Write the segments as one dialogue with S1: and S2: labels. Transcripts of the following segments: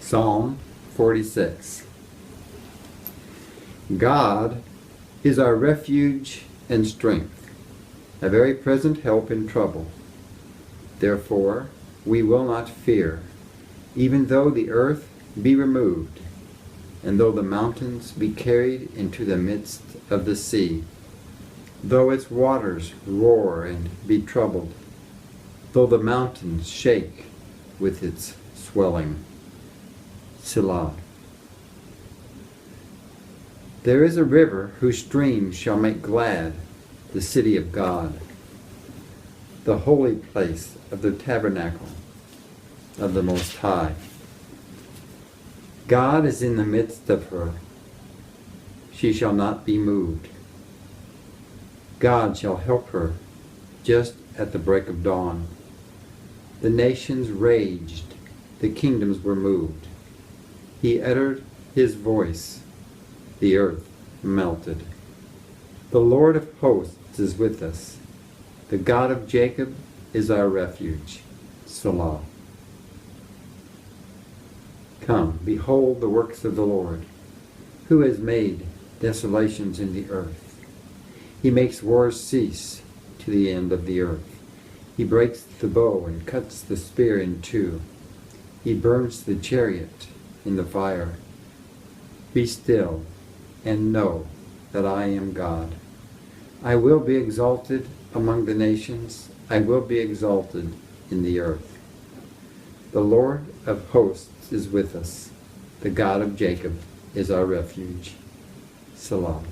S1: Psalm 46. God is our refuge and strength, a very present help in trouble. Therefore we will not fear, even though the earth be removed, and though the mountains be carried into the midst of the sea, though its waters roar and be troubled, though the mountains shake with its swelling. Selah. There is a river whose streams shall make glad the city of God, the holy place of the tabernacle of the Most High. God is in the midst of her. She shall not be moved. God shall help her just at the break of dawn. The nations raged, the kingdoms were moved. He uttered his voice, the earth melted. The Lord of hosts is with us. The God of Jacob is our refuge. Selah. Come, behold the works of the Lord, who has made desolations in the earth. He makes wars cease to the end of the earth. He breaks the bow and cuts the spear in two. He burns the chariot in the fire. Be still and know that I am God. I will be exalted among the nations. I will be exalted in the earth. The Lord of hosts is with us. The God of Jacob is our refuge. Selah.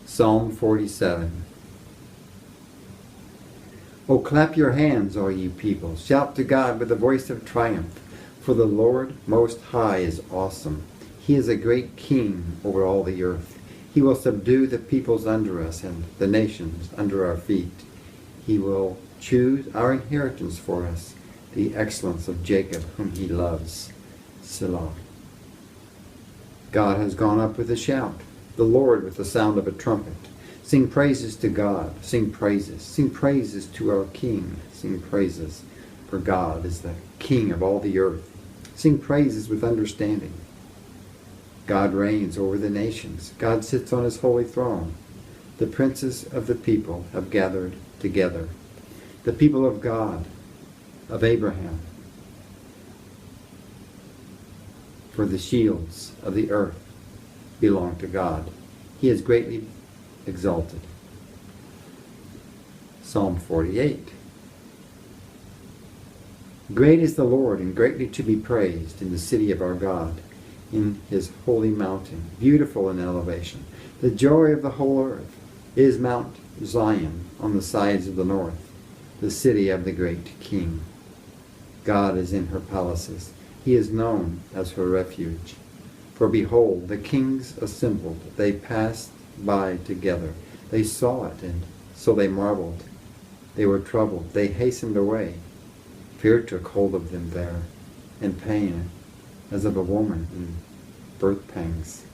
S1: Psalm 47. O clap your hands, all you people. Shout to God with a voice of triumph. For the Lord Most High is awesome. He is a great king over all the earth. He will subdue the peoples under us and the nations under our feet. He will choose our inheritance for us, the excellence of Jacob, whom he loves. Selah. God has gone up with a shout, the Lord with the sound of a trumpet. Sing praises to God, sing praises to our King, sing praises, for God is the King of all the earth. Sing praises with understanding. God reigns over the nations. God sits on his holy throne. The princes of the people have gathered together. The people of God, of Abraham. For the shields of the earth belong to God. He is greatly exalted. Psalm 48. Great is the Lord, and greatly to be praised in the city of our God, in his holy mountain, beautiful in elevation. The joy of the whole earth is Mount Zion on the sides of the north, the city of the great King. God is in her palaces. He is known as her refuge. For behold, the kings assembled. They passed by together. They saw it, and so they marveled. They were troubled. They hastened away. Fear took hold of them there, and pain as of a woman in birth pangs.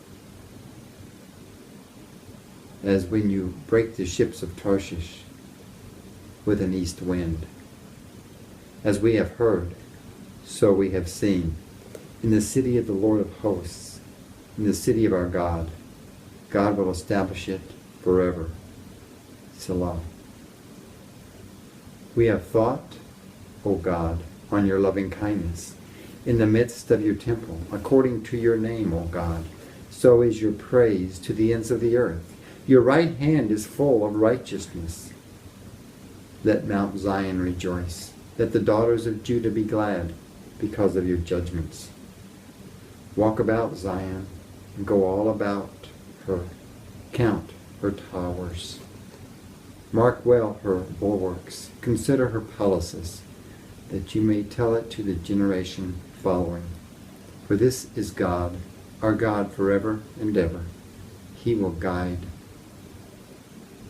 S1: As when you break the ships of Tarshish with an east wind. As we have heard, so we have seen. In the city of the Lord of hosts, in the city of our God, God will establish it forever. Selah. We have thought, O God, on your loving kindness, in the midst of your temple, according to your name, O God. So is your praise to the ends of the earth. Your right hand is full of righteousness. Let Mount Zion rejoice. Let the daughters of Judah be glad because of your judgments. Walk about Zion and go all about her. Count her towers. Mark well her bulwarks. Consider her palaces, that you may tell it to the generation following. For this is God, our God forever and ever. He will guide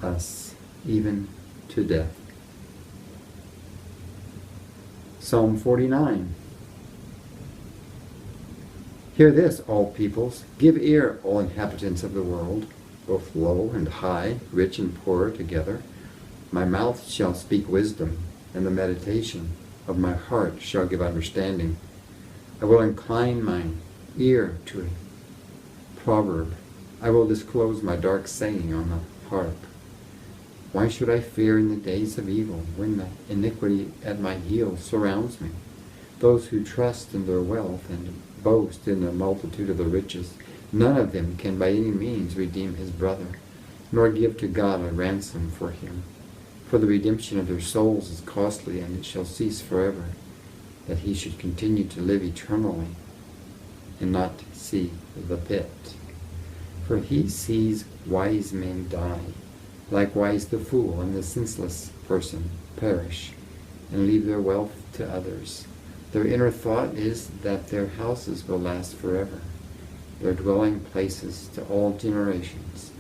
S1: us even to death. Psalm 49. Hear this, all peoples. Give ear, all inhabitants of the world, both low and high, rich and poor together. My mouth shall speak wisdom, and the meditation of my heart shall give understanding. I will incline mine ear to a proverb. I will disclose my dark saying on the harp. Why should I fear in the days of evil, when the iniquity at my heels surrounds me? Those who trust in their wealth and boast in the multitude of the riches, none of them can by any means redeem his brother, nor give to God a ransom for him. For the redemption of their souls is costly, and it shall cease forever, that he should continue to live eternally, and not see the pit. For he sees wise men die, likewise the fool and the senseless person perish, and leave their wealth to others. Their inner thought is that their houses will last forever, their dwelling places to all generations.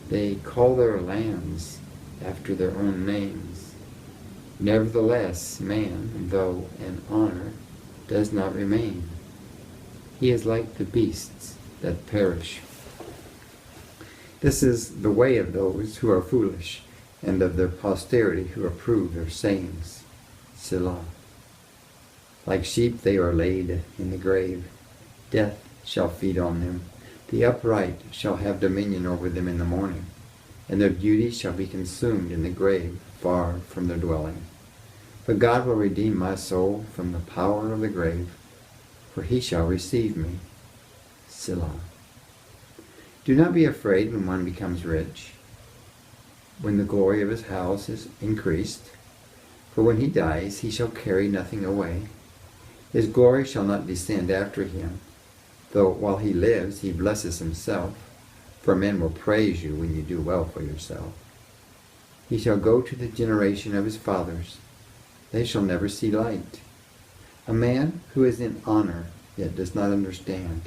S1: They call their lands after their own names. Nevertheless, man, though in honor, does not remain. He is like the beasts that perish. This is the way of those who are foolish, and of their posterity who approve their sayings. Selah. Like sheep they are laid in the grave. Death shall feed on them. The upright shall have dominion over them in the morning, and their beauty shall be consumed in the grave, far from their dwelling. But God will redeem my soul from the power of the grave, for he shall receive me. Selah. Do not be afraid when one becomes rich, when the glory of his house is increased, for when he dies he shall carry nothing away. His glory shall not descend after him, though while he lives he blesses himself, for men will praise you when you do well for yourself. He shall go to the generation of his fathers. They shall never see light. A man who is in honor yet does not understand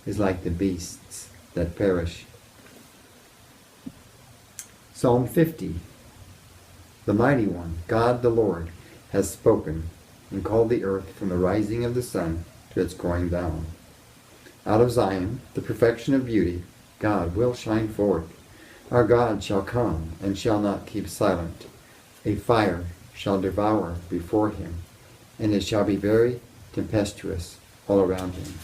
S1: is like the beasts that perish. Psalm 50. The Mighty One, God the Lord, has spoken and called the earth from the rising of the sun to its going down. Out of Zion, the perfection of beauty, God will shine forth. Our God shall come and shall not keep silent. A fire shall devour before him, and it shall be very tempestuous all around him.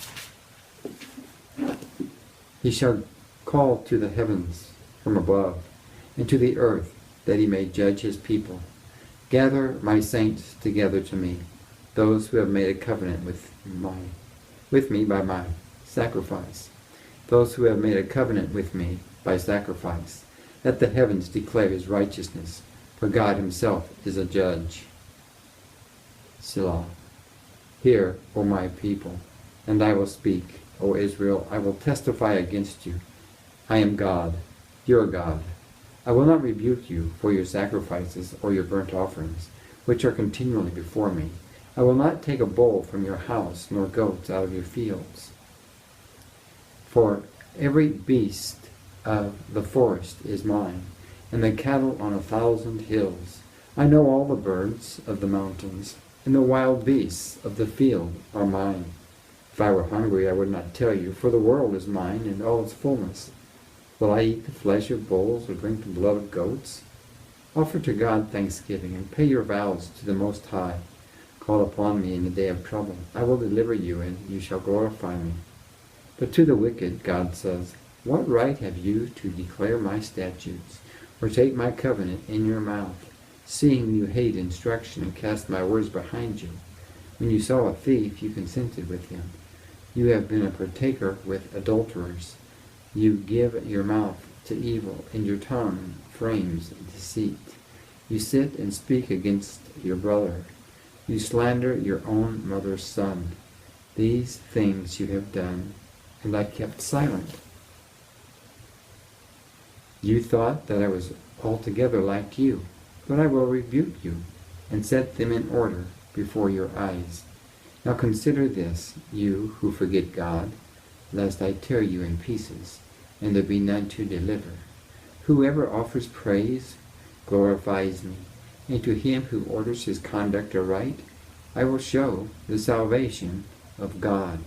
S1: He shall call to the heavens from above, and to the earth, that he may judge his people. Gather my saints together to me, those who have made a covenant with me by my sacrifice, those who have made a covenant with me by sacrifice. Let the heavens declare his righteousness, for God himself is a judge. Selah. Hear, O my people, and I will speak. O Israel, I will testify against you. I am God, your God. I will not rebuke you for your sacrifices or your burnt offerings, which are continually before me. I will not take a bull from your house, nor goats out of your fields. For every beast of the forest is mine, and the cattle on 1,000 hills. I know all the birds of the mountains, and the wild beasts of the field are mine. If I were hungry, I would not tell you, for the world is mine and all its fullness. Will I eat the flesh of bulls or drink the blood of goats? Offer to God thanksgiving, and pay your vows to the Most High. Call upon me in the day of trouble. I will deliver you, and you shall glorify me. But to the wicked, God says, what right have you to declare my statutes, or take my covenant in your mouth, seeing you hate instruction and cast my words behind you? When you saw a thief, you consented with him. You have been a partaker with adulterers. You give your mouth to evil, and your tongue frames deceit. You sit and speak against your brother. You slander your own mother's son. These things you have done, and I kept silent. You thought that I was altogether like you, but I will rebuke you, and set them in order before your eyes. Now consider this, you who forget God, lest I tear you in pieces, and there be none to deliver. Whoever offers praise glorifies me, and to him who orders his conduct aright, I will show the salvation of God.